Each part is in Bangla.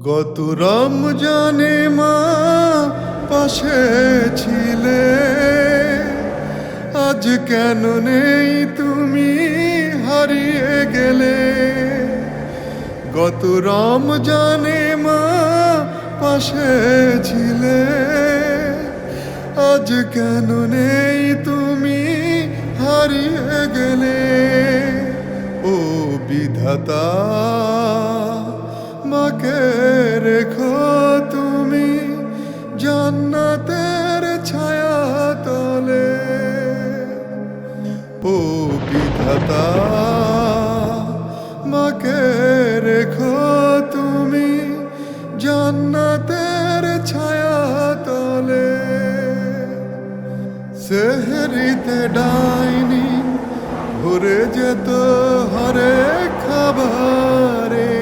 গত রমজানে মা পাশে ছিলে, আজ কেন নেই তুমি হারিয়ে গেলে। গত রমজানে মা পাশে ছিলে, আজ কেন নেই তুমি হারিয়ে গেলে। ও বিধাতা, মাকে রেখো তুমি জান্নাতের ছায়া তলে। ও বিধাতা, মাকে রেখো তুমি জান্নাতের ছায়া তলে। সেহরিতে ডাইনি ভরে যেত হরেক খাবারে,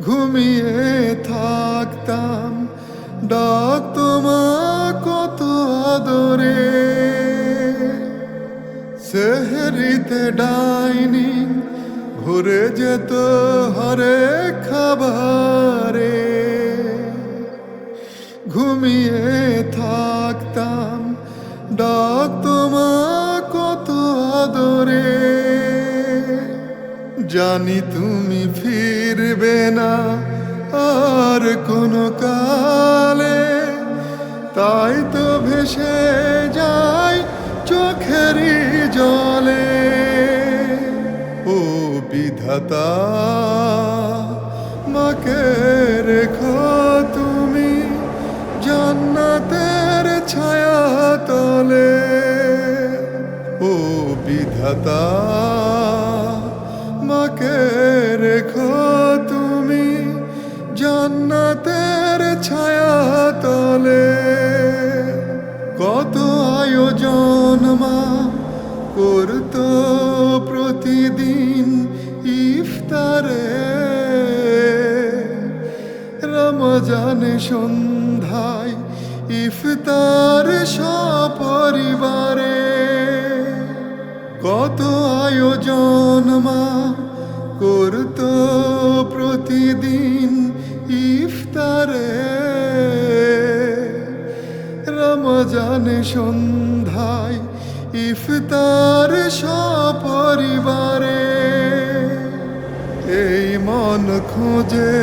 ঘুমিয়ে থাকতাম ডাকতো মা কত আদরে। সেহরিতে ডাইনি ভরে যেত হরেক খাবারে, ঘুমিয়ে থাকতাম ডাকতো মা কত আদরে। জানি তুমি ফিরবে না আর কোনো কালে, তাই তো ভেসে যায় চোখেরই জলে। ও বিধাতা, মাকে রেখো তুমি জান্নাতের ছায়া তলে। ও বিধাতা, মাকে রেখো তুমি জান্নাতের ছায়া তলে। কত আয়োজন মা করতো প্রতিদিন ইফতারে, রমজানে সন্ধ্যায় ইফতার সপরিবারে। কত আয়োজন মা করতো প্রতিদিন ইফতারে, রমজানে সন্ধ্যায় ইফতার সপরিবারে। এই মন খোঁজে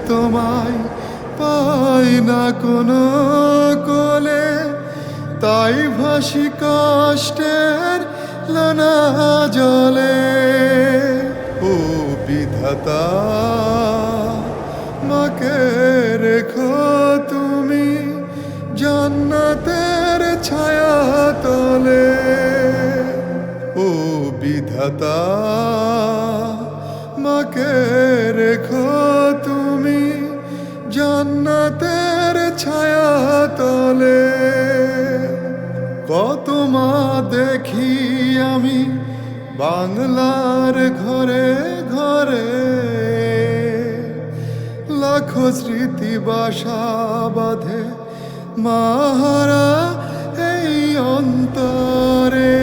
তোমায় পাই না কোনো কোলে, তাই ভাসি কষ্টের লোনা জলে। ও বিধাতা, মাকে রেখো তুমি জান্নাতের ছায়া তলে। ও বিধাতা, মাকে রেখো তুমি জান্নাতের ছায়া তলে। কত মা দেখি আমি বাংলার ঘরে ঘরে, লাখো স্মৃতি বাসা বাঁধে মাহারা এই অন্তরে।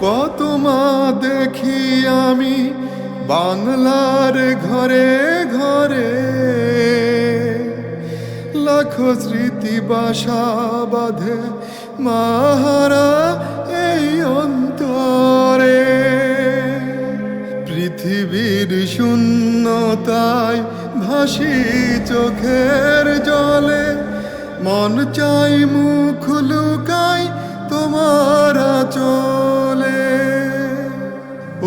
কত মা দেখি আমি বাংলার ঘরে ঘরে, লাখো স্মৃতি বাসা বাঁধে মাহারা এই অন্তরে। পৃথিবীর শূন্যতায় ভাসি চোখের জলে, মন চাই মুখ লুকাই তোমার চলে।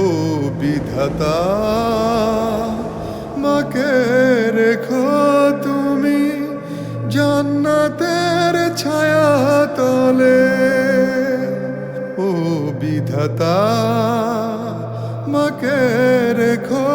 ও বিধাতা, মাকে রেখো তুমি জান্নাতের ছায়া তলে। ও বিধাতা, মাকে রেখো